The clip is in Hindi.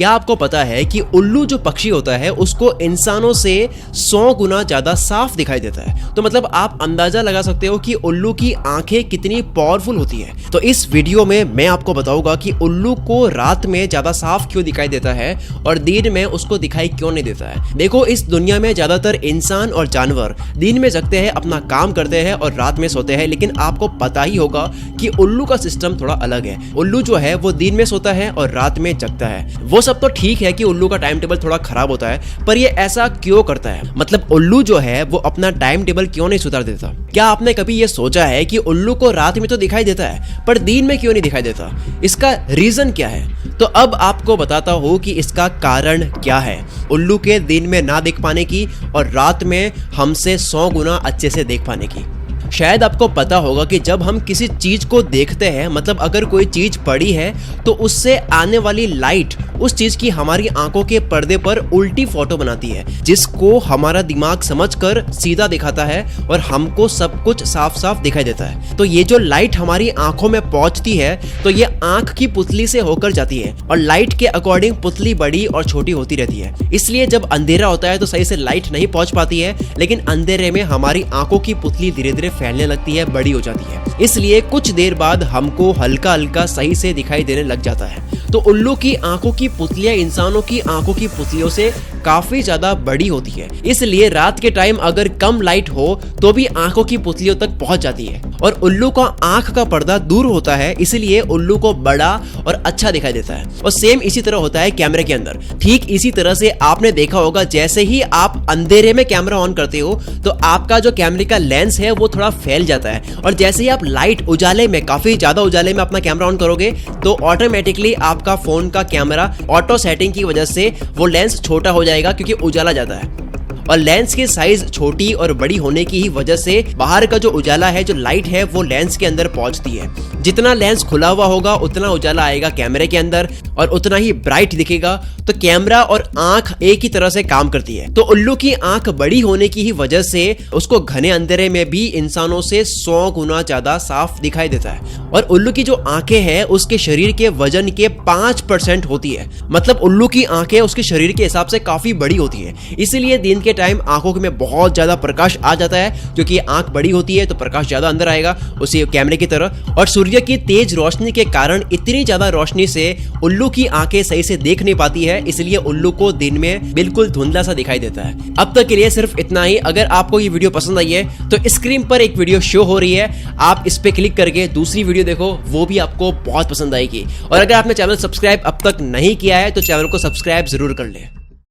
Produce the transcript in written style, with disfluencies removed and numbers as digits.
क्या आपको पता है कि उल्लू जो पक्षी होता है उसको इंसानों से 100 गुना ज्यादा साफ दिखाई देता है। तो मतलब आप अंदाजा लगा सकते हो कि उल्लू की आंखें कितनी पावरफुल होती है। तो इस वीडियो में मैं आपको बताऊंगा कि उल्लू को रात में ज्यादा साफ क्यों दिखाई देता है और दिन में उसको दिखाई क्यों नहीं देता है। देखो, इस दुनिया में ज्यादातर इंसान और जानवर दिन में जगते हैं, अपना काम करते हैं और रात में सोते हैं, लेकिन आपको पता ही होगा कि उल्लू का सिस्टम थोड़ा अलग है। उल्लू जो है वो दिन में सोता है और रात में जगता है। वो सब तो ठीक है कि उल्लू का टाइम टेबल थोड़ा खराब होता है, पर ये ऐसा क्यों करता है? मतलब उल्लू जो है वो अपना टाइम टेबल क्यों नहीं सुधार देता? क्या आपने कभी ये सोचा है कि उल्लू को रात में तो दिखाई देता है पर दिन में क्यों नहीं दिखाई देता? इसका रीजन क्या है? तो अब आपको बताता हूँ कि इसका कारण क्या है उल्लू के दिन में ना देख पाने की और रात में हमसे 100 गुना अच्छे से देख पाने की। शायद आपको पता होगा कि जब हम किसी चीज को देखते हैं, मतलब अगर कोई चीज पड़ी है तो उससे आने वाली लाइट उस चीज की हमारी आंखों के पर्दे पर उल्टी फोटो बनाती है, जिसको हमारा दिमाग समझकर सीधा दिखाता है और हमको सब कुछ साफ साफ दिखाई देता है। तो ये जो लाइट हमारी आंखों में पहुंचती है तो ये आंख की पुतली से होकर जाती है और लाइट के अकॉर्डिंग पुतली बड़ी और छोटी होती रहती है। इसलिए जब अंधेरा होता है तो सही से लाइट नहीं पहुंच पाती है, लेकिन अंधेरे में हमारी आंखों की पुतली धीरे धीरे फैलने लगती है, बड़ी हो जाती है। इसलिए कुछ देर बाद हमको हल्का हल्का सही से दिखाई देने लग जाता है। तो उल्लू की आंखों की पुतलियां इंसानों की आंखों की पुतलियों से काफी ज्यादा बड़ी होती है, इसलिए रात के टाइम अगर कम लाइट हो तो भी आंखों की पुतलियों तक पहुंच जाती है। और उल्लू का आंख का पर्दा दूर होता है, इसलिए उल्लू को बड़ा और अच्छा दिखाई देता है। और सेम इसी तरह होता है कैमरे के अंदर। ठीक इसी तरह से आपने देखा होगा, जैसे ही आप अंधेरे में कैमरा ऑन करते हो तो आपका जो कैमरे का लेंस है वो थोड़ा फैल जाता है, और जैसे ही आप लाइट उजाले में, काफी ज्यादा उजाले में अपना कैमरा ऑन करोगे तो ऑटोमेटिकली आपका फोन का कैमरा ऑटो सेटिंग की वजह से वो लेंस छोटा हो जाएगा, क्योंकि उजाला जाता है। और लेंस की साइज छोटी और बड़ी होने की ही वजह से बाहर का जो उजाला है, जो लाइट है, वो लेंस के अंदर पहुंचती है। जितना लेंस खुला हुआ होगा उतना उजाला आएगा कैमरे के अंदर और उतना ही ब्राइट दिखेगा। तो कैमरा और आंख एक ही तरह से काम करती है। तो उल्लू की आंख बड़ी होने की ही वजह से उसको घने अंधेरे में भी इंसानों से 100 गुना ज्यादा साफ दिखाई देता है। और उल्लू की जो आंखें हैं उसके शरीर के वजन के 5% होती है। मतलब उल्लू की आंखें उसके शरीर के हिसाब से काफी बड़ी होती है, इसीलिए दिन के टाइम आंखों में बहुत ज्यादा प्रकाश आ जाता है, क्योंकि आंख बड़ी होती है तो प्रकाश ज्यादा अंदर आएगा उसी कैमरे की तरह। और सूर्य की तेज रोशनी के कारण इतनी ज्यादा रोशनी से उल्लू की आंखें सही से देख नहीं पाती है, इसलिए उल्लू को दिन में बिल्कुल धुंधला सा दिखाई देता है। अब तक के लिए सिर्फ इतना ही। अगर आपको ये वीडियो पसंद आई है तो स्क्रीन पर एक वीडियो शो हो रही है, आप इस पे क्लिक करके दूसरी वीडियो देखो, वो भी आपको बहुत पसंद आएगी। और अगर आपने चैनल सब्सक्राइब अब तक नहीं किया है तो चैनल को सब्सक्राइब जरूर कर ले।